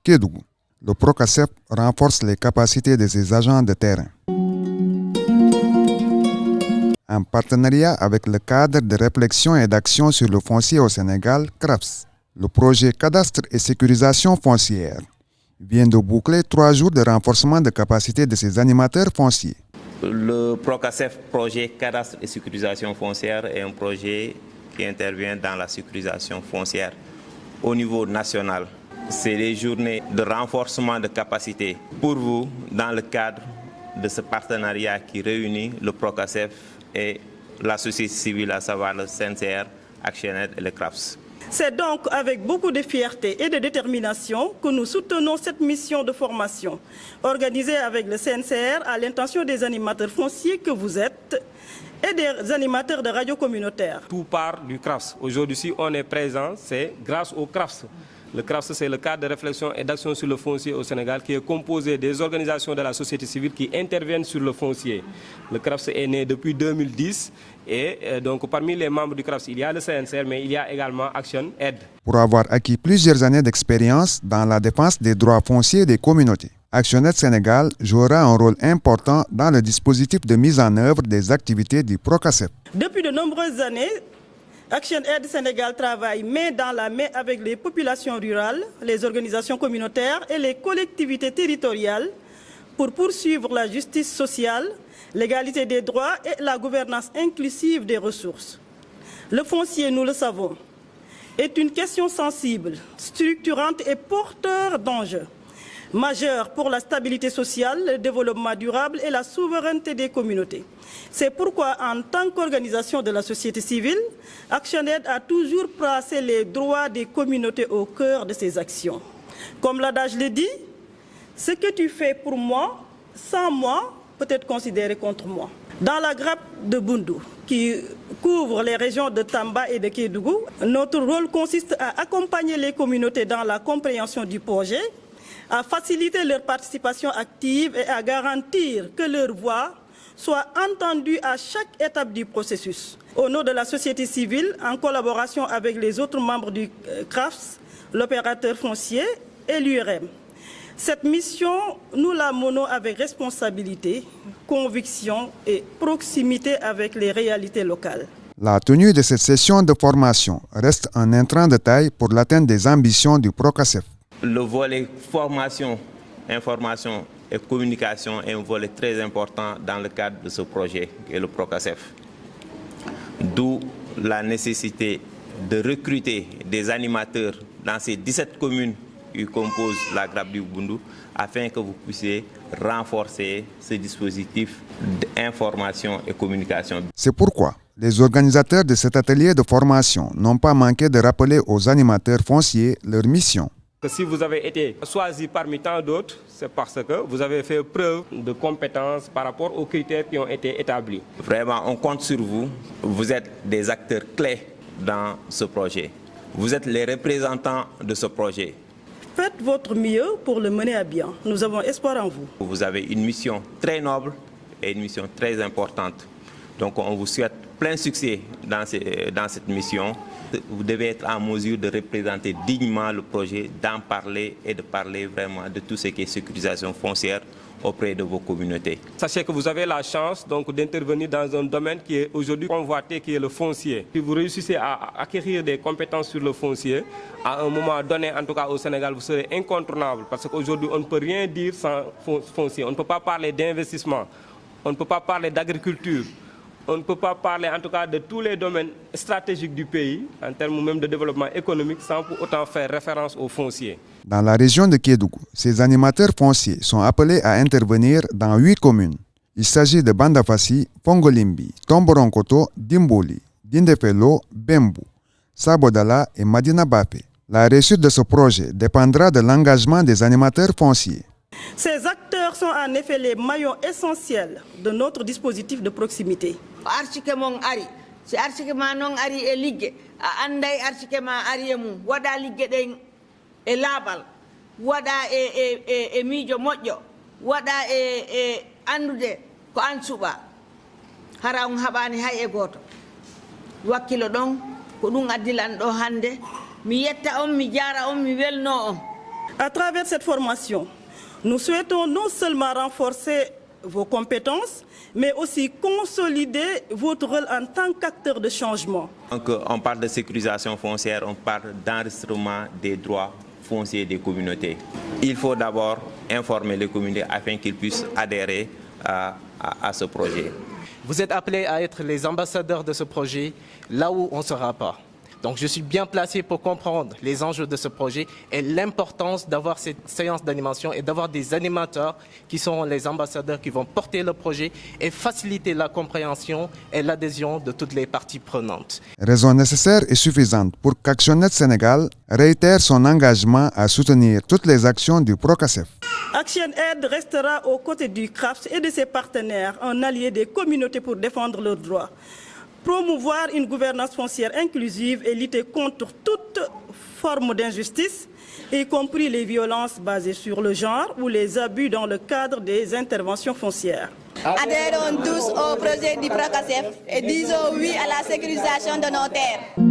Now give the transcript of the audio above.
Kédougou. Le Procasef renforce les capacités de ses agents de terrain. En partenariat avec le cadre de réflexion et d'action sur le foncier au Sénégal, CRAFS, le projet Cadastre et sécurisation foncière vient de boucler 3 jours de renforcement de capacité de ses animateurs fonciers. Le Procasef, projet Cadastre et sécurisation foncière, est un projet qui intervient dans la sécurisation foncière au niveau national. C'est des journées de renforcement de capacité pour vous dans le cadre de ce partenariat qui réunit le Procasef et la société civile, à savoir le CNCR, ActionAid et le CRAFS. C'est donc avec beaucoup de fierté et de détermination que nous soutenons cette mission de formation organisée avec le CNCR à l'intention des animateurs fonciers que vous êtes et des animateurs de radio communautaires. Tout part du CRAFS. Aujourd'hui, si on est présent, c'est grâce au CRAFS. Le CRAFS, c'est le cadre de réflexion et d'action sur le foncier au Sénégal qui est composé des organisations de la société civile qui interviennent sur le foncier. Le CRAFS est né depuis 2010 et donc parmi les membres du CRAFS, il y a le CNCR, mais il y a également ActionAid. Pour avoir acquis plusieurs années d'expérience dans la défense des droits fonciers des communautés, ActionAid Sénégal jouera un rôle important dans le dispositif de mise en œuvre des activités du Procasef. Depuis de nombreuses années, ActionAid Sénégal travaille main dans la main avec les populations rurales, les organisations communautaires et les collectivités territoriales pour poursuivre la justice sociale, l'égalité des droits et la gouvernance inclusive des ressources. Le foncier, nous le savons, est une question sensible, structurante et porteur d'enjeux majeurs pour la stabilité sociale, le développement durable et la souveraineté des communautés. C'est pourquoi, en tant qu'organisation de la société civile, ActionAid a toujours placé les droits des communautés au cœur de ses actions. Comme l'adage le dit, ce que tu fais pour moi, sans moi, peut être considéré contre moi. Dans la grappe de Bundu, qui couvre les régions de Tamba et de Kédougou, notre rôle consiste à accompagner les communautés dans la compréhension du projet, à faciliter leur participation active et à garantir que leur voix soit entendue à chaque étape du processus. Au nom de la société civile, en collaboration avec les autres membres du CRAFS, l'opérateur foncier et l'URM. Cette mission, nous la menons avec responsabilité, conviction et proximité avec les réalités locales. La tenue de cette session de formation reste un intrant de taille pour l'atteinte des ambitions du Procasef. Le volet formation, information et communication est un volet très important dans le cadre de ce projet et le Procasef. D'où la nécessité de recruter des animateurs dans ces 17 communes qui composent la grappe du Bundu afin que vous puissiez renforcer ce dispositif d'information et communication. C'est pourquoi les organisateurs de cet atelier de formation n'ont pas manqué de rappeler aux animateurs fonciers leur mission. Que si vous avez été choisi parmi tant d'autres, c'est parce que vous avez fait preuve de compétences par rapport aux critères qui ont été établis. Vraiment, on compte sur vous. Vous êtes des acteurs clés dans ce projet. Vous êtes les représentants de ce projet. Faites votre mieux pour le mener à bien. Nous avons espoir en vous. Vous avez une mission très noble et une mission très importante. Donc on vous souhaite plein succès dans cette mission. Vous devez être en mesure de représenter dignement le projet, d'en parler et de parler vraiment de tout ce qui est sécurisation foncière auprès de vos communautés. Sachez que vous avez la chance donc d'intervenir dans un domaine qui est aujourd'hui convoité, qui est le foncier. Si vous réussissez à acquérir des compétences sur le foncier, à un moment donné, en tout cas au Sénégal, vous serez incontournable parce qu'aujourd'hui, on ne peut rien dire sans foncier. On ne peut pas parler d'investissement, on ne peut pas parler d'agriculture. On ne peut pas parler en tout cas de tous les domaines stratégiques du pays, en termes même de développement économique, sans pour autant faire référence aux fonciers. Dans la région de Kédougou, ces animateurs fonciers sont appelés à intervenir dans 8 communes. Il s'agit de Bandafassi, Pongolimbi, Tomboronkoto, Dimboli, Dindefelo, Bembu, Sabodala et Madina Bapé. La réussite de ce projet dépendra de l'engagement des animateurs fonciers. Ces acteurs sont en effet les maillons essentiels de notre dispositif de proximité. Archike mon ari, si archike ma non ari e ligge, a anday archike ma ari e mum, wada ligge den e labal, wada e mijo moƴƴo, wada e andude ko an suɓa. Hara on haɓani hay e goto. Wakkilo ɗon ko ɗum addilan ɗo hande, mi yetta on, mi jara on, mi welno on. À travers cette formation, nous souhaitons non seulement renforcer vos compétences, mais aussi consolider votre rôle en tant qu'acteur de changement. Donc, on parle de sécurisation foncière, on parle d'enregistrement des droits fonciers des communautés. Il faut d'abord informer les communautés afin qu'ils puissent adhérer à ce projet. Vous êtes appelés à être les ambassadeurs de ce projet là où on ne sera pas. Donc je suis bien placé pour comprendre les enjeux de ce projet et l'importance d'avoir cette séance d'animation et d'avoir des animateurs qui seront les ambassadeurs qui vont porter le projet et faciliter la compréhension et l'adhésion de toutes les parties prenantes. Raison nécessaire et suffisante pour qu'ActionNet Sénégal réitère son engagement à soutenir toutes les actions du PROCASEF. ActionAid restera aux côtés du CRAFS et de ses partenaires, un allié des communautés pour défendre leurs droits. Promouvoir une gouvernance foncière inclusive et lutter contre toute forme d'injustice, y compris les violences basées sur le genre ou les abus dans le cadre des interventions foncières. Adhérons tous au projet du PROCASEF et disons oui à la sécurisation de nos terres.